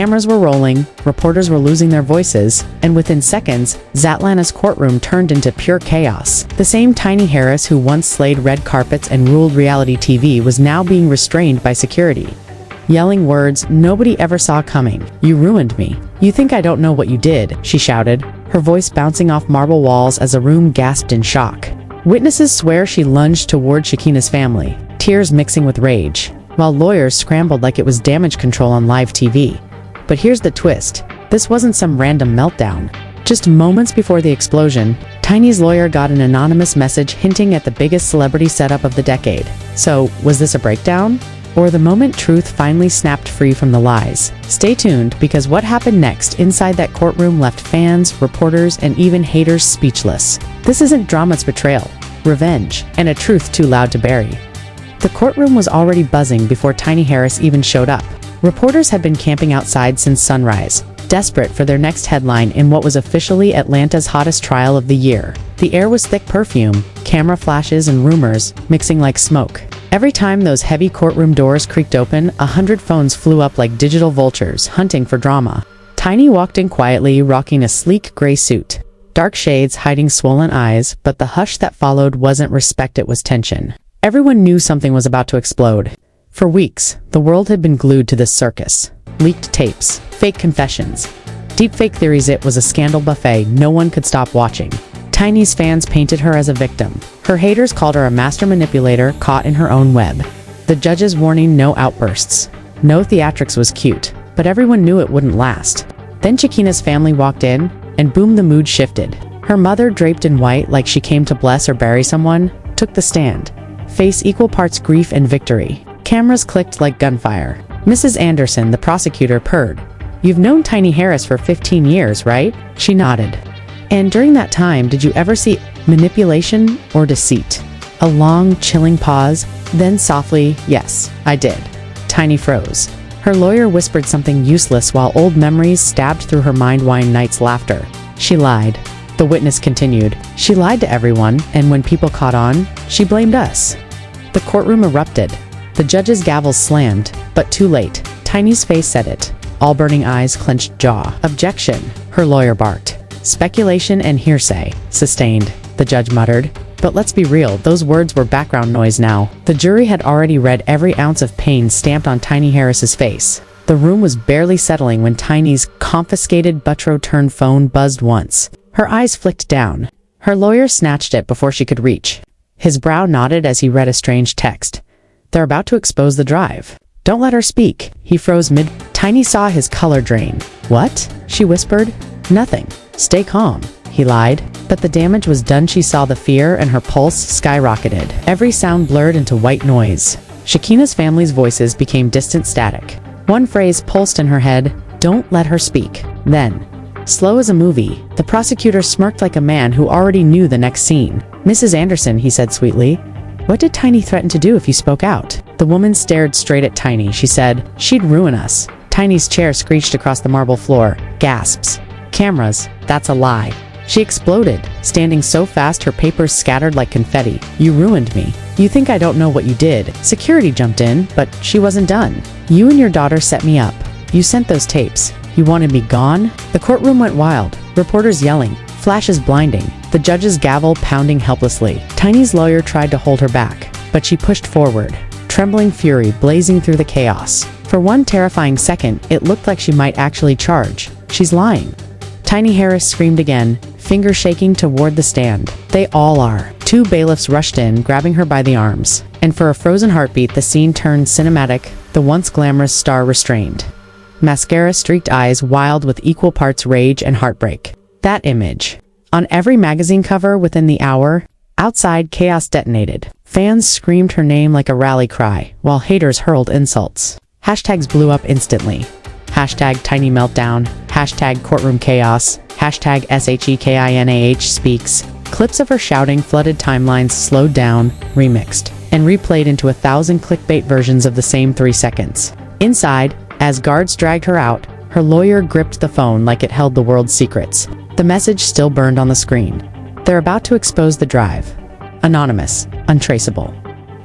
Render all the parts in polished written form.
Cameras were rolling, reporters were losing their voices, and within seconds, Zatlana's courtroom turned into pure chaos. The same Tiny Harris who once slayed red carpets and ruled reality TV was now being restrained by security. Yelling words nobody ever saw coming. "You ruined me. You think I don't know what you did," she shouted, her voice bouncing off marble walls as the room gasped in shock. Witnesses swear she lunged toward Shekinah's family, tears mixing with rage, while lawyers scrambled like it was damage control on live TV. But here's the twist. This wasn't some random meltdown. Just moments before the explosion, Tiny's lawyer got an anonymous message hinting at the biggest celebrity setup of the decade. So, was this a breakdown? Or the moment truth finally snapped free from the lies? Stay tuned, because what happened next inside that courtroom left fans, reporters, and even haters speechless. This isn't drama, it's betrayal, revenge, and a truth too loud to bury. The courtroom was already buzzing before Tiny Harris even showed up. Reporters had been camping outside since sunrise, desperate for their next headline in what was officially Atlanta's hottest trial of the year. The air was thick perfume, camera flashes, and rumors mixing like smoke. Every time those heavy courtroom doors creaked open, 100 phones flew up like digital vultures, hunting for drama. Tiny walked in quietly, rocking a sleek gray suit. Dark shades hiding swollen eyes, but the hush that followed wasn't respect, it was tension. Everyone knew something was about to explode. For weeks, the world had been glued to this circus. Leaked tapes, fake confessions, deepfake theories. It was a scandal buffet no one could stop watching. Tiny's fans painted her as a victim. Her haters called her a master manipulator caught in her own web. The judges warning no outbursts. No theatrics was cute, but everyone knew it wouldn't last. Then Shekinah's family walked in, and boom, the mood shifted. Her mother, draped in white like she came to bless or bury someone, took the stand. Face equal parts grief and victory. Cameras clicked like gunfire. Mrs. Anderson, the prosecutor, purred. "You've known Tiny Harris for 15 years, right?" She nodded. "And during that time, did you ever see manipulation or deceit?" A long, chilling pause, then softly, "Yes, I did." Tiny froze. Her lawyer whispered something useless while old memories stabbed through her mind. Wine night's laughter. "She lied." The witness continued. "She lied to everyone, and when people caught on, she blamed us." The courtroom erupted. The judge's gavel slammed, but too late. Tiny's face said it. All burning eyes, clenched jaw. "Objection," her lawyer barked. "Speculation and hearsay." "Sustained," the judge muttered. But let's be real, those words were background noise now. The jury had already read every ounce of pain stamped on Tiny Harris's face. The room was barely settling when Tiny's confiscated Butro-turned phone buzzed once. Her eyes flicked down. Her lawyer snatched it before she could reach. His brow knotted as he read a strange text. "They're about to expose the drive. Don't let her speak." He froze mid. Tiny saw his color drain. "What?" she whispered. "Nothing. Stay calm," he lied. But the damage was done. She saw the fear, and her pulse skyrocketed. Every sound blurred into white noise. Shekinah's family's voices became distant static. One phrase pulsed in her head: "Don't let her speak." Then, slow as a movie, the prosecutor smirked like a man who already knew the next scene. "Mrs. Anderson," he said sweetly, "what did Tiny threaten to do if you spoke out?" The woman stared straight at Tiny. She said, "She'd ruin us." Tiny's chair screeched across the marble floor. Gasps. "Cameras, that's a lie." She exploded, standing so fast her papers scattered like confetti. "You ruined me. You think I don't know what you did." Security jumped in, but she wasn't done. "You and your daughter set me up. You sent those tapes. You wanted me gone?" The courtroom went wild, reporters yelling, flashes blinding, the judge's gavel pounding helplessly. Tiny's lawyer tried to hold her back, but she pushed forward, trembling fury blazing through the chaos. For one terrifying second, it looked like she might actually charge. "She's lying." Tiny Harris screamed again, finger shaking toward the stand. "They all are." Two bailiffs rushed in, grabbing her by the arms. And for a frozen heartbeat, the scene turned cinematic, the once glamorous star restrained. Mascara-streaked eyes wild with equal parts rage and heartbreak. That image. On every magazine cover within the hour, outside chaos detonated. Fans screamed her name like a rally cry, while haters hurled insults. Hashtags blew up instantly. Hashtag Tiny Meltdown, hashtag Courtroom Chaos, hashtag SHEKINAH Speaks. Clips of her shouting flooded timelines, slowed down, remixed, and replayed into 1,000 clickbait versions of the same 3 seconds. Inside, as guards dragged her out, her lawyer gripped the phone like it held the world's secrets. The message still burned on the screen. "They're about to expose the drive. Anonymous, untraceable."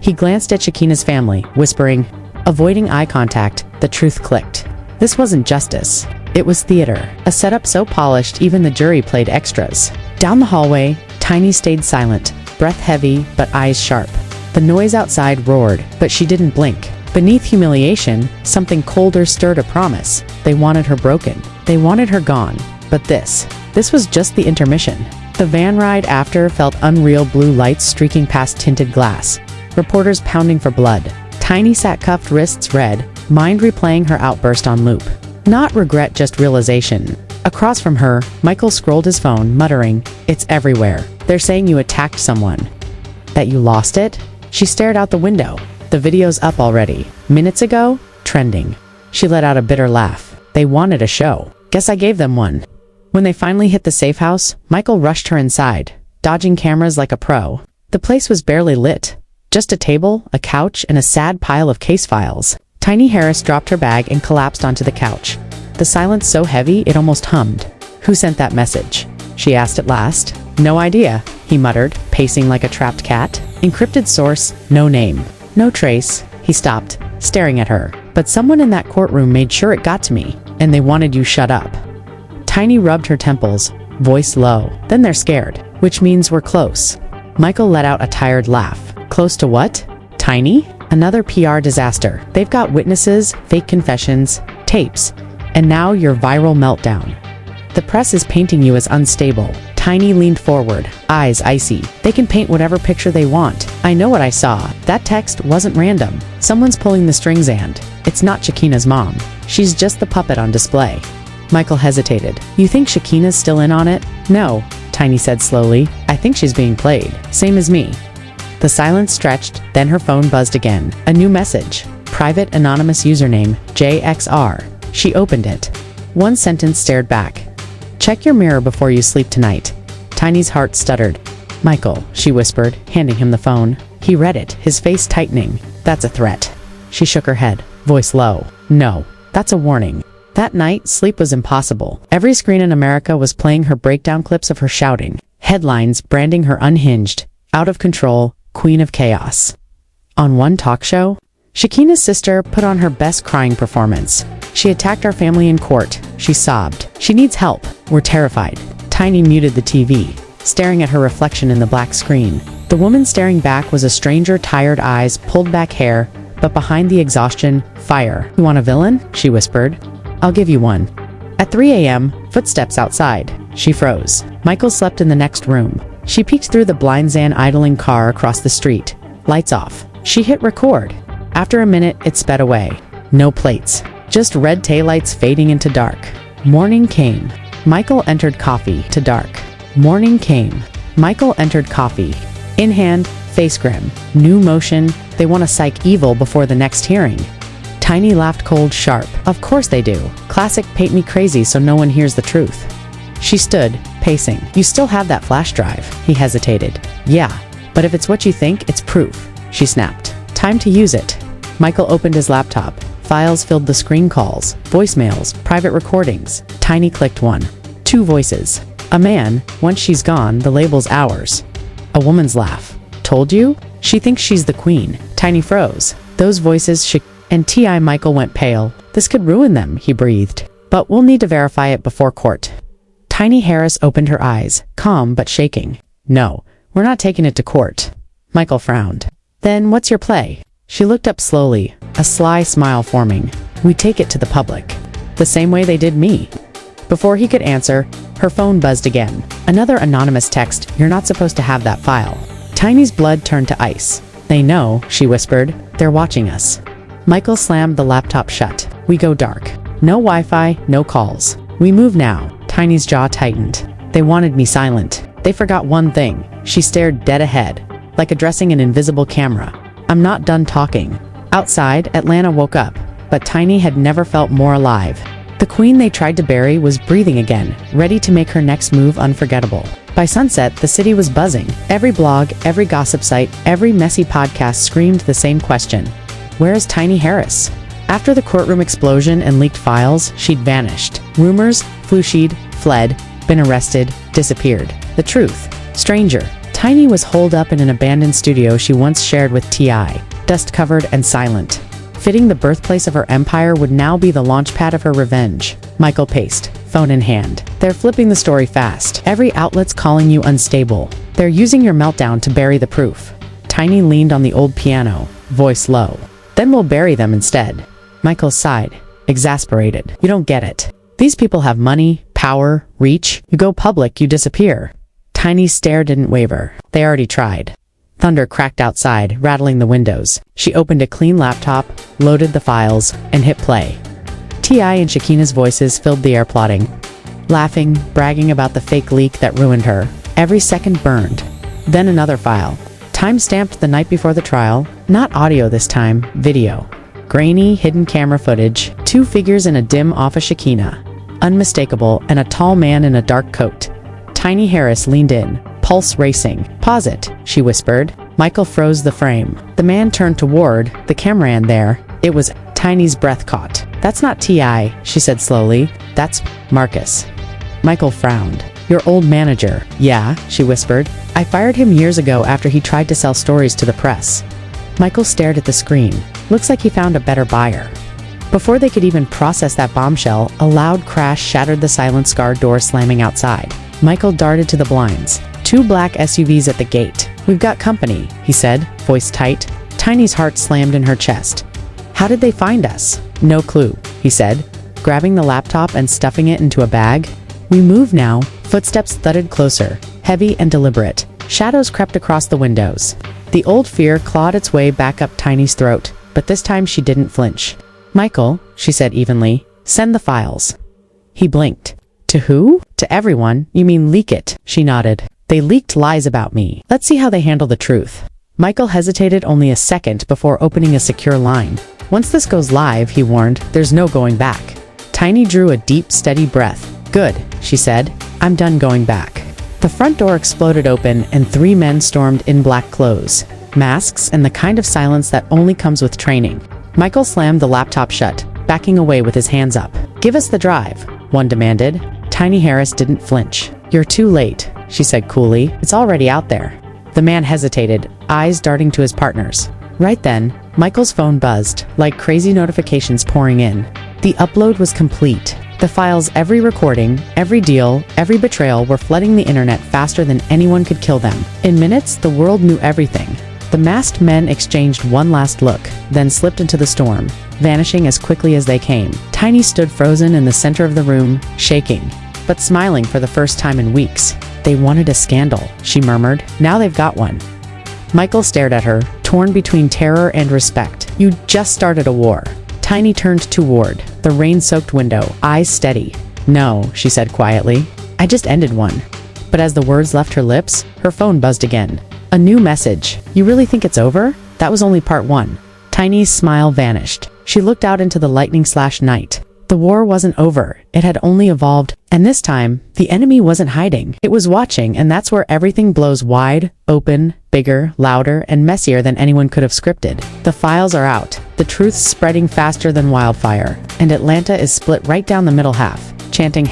He glanced at Shekinah's family, whispering. Avoiding eye contact, the truth clicked. This wasn't justice. It was theater. A setup so polished even the jury played extras. Down the hallway, Tiny stayed silent, breath heavy but eyes sharp. The noise outside roared, but she didn't blink. Beneath humiliation, something colder stirred a promise. They wanted her broken. They wanted her gone. But this was just the intermission. The van ride after felt unreal, blue lights streaking past tinted glass. Reporters pounding for blood. Tiny sat cuffed, wrists red, mind replaying her outburst on loop. Not regret, just realization. Across from her, Michael scrolled his phone, muttering, "It's everywhere. They're saying you attacked someone. That you lost it?" She stared out the window. The video's up already. Minutes ago, trending. She let out a bitter laugh. They wanted a show. Guess I gave them one. When they finally hit the safe house, Michael rushed her inside, dodging cameras like a pro. The place was barely lit. Just a table, a couch, and a sad pile of case files. Tiny Harris dropped her bag and collapsed onto the couch. The silence so heavy it almost hummed. "Who sent that message?" she asked at last. "No idea," he muttered, pacing like a trapped cat. "Encrypted source, no name. No trace." He stopped, staring at her. "But someone in that courtroom made sure it got to me, and they wanted you shut up." Tiny rubbed her temples, voice low. "Then they're scared, which means we're close." Michael let out a tired laugh. "Close to what? Tiny? Another PR disaster. They've got witnesses, fake confessions, tapes, and now your viral meltdown. The press is painting you as unstable." Tiny leaned forward, eyes icy. "They can paint whatever picture they want. I know what I saw. That text wasn't random. Someone's pulling the strings, and it's not Shekinah's mom. She's just the puppet on display." Michael hesitated. "You think Shekinah's still in on it?" "No," Tiny said slowly. "I think she's being played. Same as me." The silence stretched, then her phone buzzed again. A new message. Private anonymous username, JXR. She opened it. One sentence stared back. "Check your mirror before you sleep tonight." Tiny's heart stuttered. "Michael," she whispered, handing him the phone. He read it, his face tightening. "That's a threat." She shook her head, voice low. "No, that's a warning." That night, sleep was impossible. Every screen in America was playing her breakdown clips of her shouting. Headlines branding her unhinged, out of control, queen of chaos. On one talk show, Shekinah's sister put on her best crying performance. "She attacked our family in court," she sobbed. "She needs help. We're terrified." Tiny muted the TV, staring at her reflection in the black screen. The woman staring back was a stranger, tired eyes, pulled back hair, but behind the exhaustion, fire. "You want a villain?" she whispered. "I'll give you one." At 3 a.m., footsteps outside. She froze. Michael slept in the next room. She peeked through the blinds, an idling car across the street. Lights off. She hit record. After a minute, it sped away. No plates. Just red taillights fading into dark. Morning came. Michael entered, coffee to dark. Morning came. Michael entered, coffee in hand, face grim. New motion. They want to psych evil before the next hearing. Tiny laughed cold, sharp. "Of course they do. Classic paint me crazy so no one hears the truth." She stood, pacing. "You still have that flash drive?" He hesitated. "Yeah, but if it's what you think, it's proof," she snapped. "Time to use it." Michael opened his laptop. Files filled the screen, calls, voicemails, private recordings. Tiny clicked one. 2 voices. A man, once she's gone, the label's ours. A woman's laugh. "Told you?" "She thinks she's the queen." Tiny froze. Those voices and T.I. Michael went pale. "This could ruin them," he breathed. "But we'll need to verify it before court." Tiny Harris opened her eyes, calm but shaking. "No, we're not taking it to court." Michael frowned. "Then what's your play?" She looked up slowly, a sly smile forming. "We take it to the public. The same way they did me." Before he could answer, her phone buzzed again. Another anonymous text. "You're not supposed to have that file." Tiny's blood turned to ice. "They know," she whispered. "They're watching us." Michael slammed the laptop shut. "We go dark. No Wi-Fi, no calls. We move now." Tiny's jaw tightened. "They wanted me silent. They forgot one thing." She stared dead ahead, like addressing an invisible camera. "I'm not done talking." Outside, Atlanta woke up, but Tiny had never felt more alive. The queen they tried to bury was breathing again, ready to make her next move unforgettable. By sunset, the city was buzzing. Every blog, every gossip site, every messy podcast screamed the same question. Where is Tiny Harris? After the courtroom explosion and leaked files, she'd vanished. Rumors flew she'd fled, been arrested, disappeared. The truth. Stranger. Tiny was holed up in an abandoned studio she once shared with T.I., dust-covered and silent. Fitting the birthplace of her empire would now be the launchpad of her revenge. Michael paced, phone in hand. They're flipping the story fast. Every outlet's calling you unstable. They're using your meltdown to bury the proof. Tiny leaned on the old piano, voice low. Then we'll bury them instead. Michael sighed, exasperated. You don't get it. These people have money, power, reach. You go public, you disappear. Tiny's stare didn't waver. They already tried. Thunder cracked outside, rattling the windows. She opened a clean laptop, loaded the files, and hit play. T.I. and Shekinah's voices filled the air, plotting, laughing, bragging about the fake leak that ruined her. Every second burned. Then another file. Time-stamped the night before the trial. Not audio this time, video. Grainy, hidden camera footage. 2 figures in a dim office, Shekinah, unmistakable, and a tall man in a dark coat. Tiny Harris leaned in, pulse racing. Pause it, she whispered. Michael froze the frame. The man turned toward the cameraman there. It was Tiny's breath caught. That's not T.I., she said slowly. That's Marcus. Michael frowned. Your old manager. Yeah, she whispered. I fired him years ago after he tried to sell stories to the press. Michael stared at the screen. Looks like he found a better buyer. Before they could even process that bombshell, a loud crash shattered the silent-scarred door slamming outside. Michael darted to the blinds. 2 black SUVs at the gate. We've got company, he said, voice tight. Tiny's heart slammed in her chest. How did they find us? No clue, he said, grabbing the laptop and stuffing it into a bag. We move now. Footsteps thudded closer, heavy and deliberate. Shadows crept across the windows. The old fear clawed its way back up Tiny's throat, but this time she didn't flinch. Michael, she said evenly, send the files. He blinked. To who? To everyone. You mean leak it, she nodded. They leaked lies about me. Let's see how they handle the truth. Michael hesitated only a second before opening a secure line. Once this goes live, he warned, there's no going back. Tiny drew a deep, steady breath. Good, she said. I'm done going back. The front door exploded open and 3 men stormed in black clothes, masks, and the kind of silence that only comes with training. Michael slammed the laptop shut, backing away with his hands up. Give us the drive, one demanded. Tiny Harris didn't flinch. You're too late, she said coolly. It's already out there. The man hesitated, eyes darting to his partners. Right then, Michael's phone buzzed, like crazy notifications pouring in. The upload was complete. The files, every recording, every deal, every betrayal were flooding the internet faster than anyone could kill them. In minutes, the world knew everything. The masked men exchanged one last look, then slipped into the storm, vanishing as quickly as they came. Tiny stood frozen in the center of the room, shaking, but smiling for the first time in weeks. They wanted a scandal, she murmured. Now they've got one. Michael stared at her, torn between terror and respect. You just started a war. Tiny turned toward the rain-soaked window, eyes steady. No, she said quietly. I just ended one. But as the words left her lips, her phone buzzed again. A new message. You really think it's over? That was only part 1. Tiny's smile vanished. She looked out into the lightning-night. The war wasn't over. It had only evolved. And this time, the enemy wasn't hiding. It was watching, and that's where everything blows wide, open, bigger, louder, and messier than anyone could have scripted. The files are out. The truth's spreading faster than wildfire. And Atlanta is split right down the middle half, chanting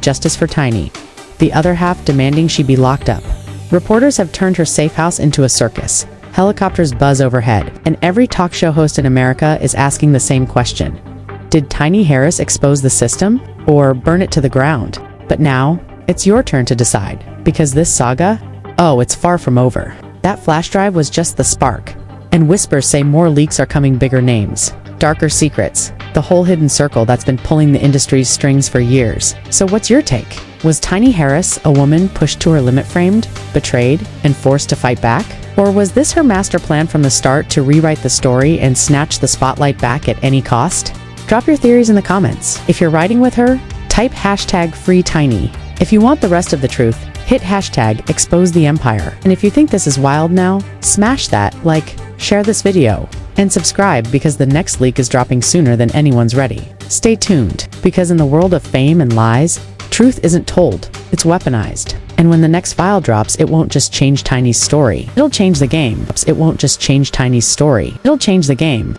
#Justice for Tiny. The other half demanding she be locked up. Reporters have turned her safe house into a circus. Helicopters buzz overhead, and every talk show host in America is asking the same question. Did Tiny Harris expose the system, or burn it to the ground? But now, it's your turn to decide, because this saga, it's far from over. That flash drive was just the spark, and whispers say more leaks are coming, bigger names, darker secrets, the whole hidden circle that's been pulling the industry's strings for years. So what's your take? Was Tiny Harris a woman pushed to her limit, framed, betrayed, and forced to fight back? Or was this her master plan from the start to rewrite the story and snatch the spotlight back at any cost? Drop your theories in the comments. If you're riding with her, type #FreeTiny. If you want the rest of the truth, hit #ExposeTheEmpire. And if you think this is wild now, smash that, like, share this video, and subscribe because the next leak is dropping sooner than anyone's ready. Stay tuned, because in the world of fame and lies, truth isn't told, it's weaponized. And when the next file drops, it won't just change Tiny's story. It'll change the game. It won't just change Tiny's story. It'll change the game.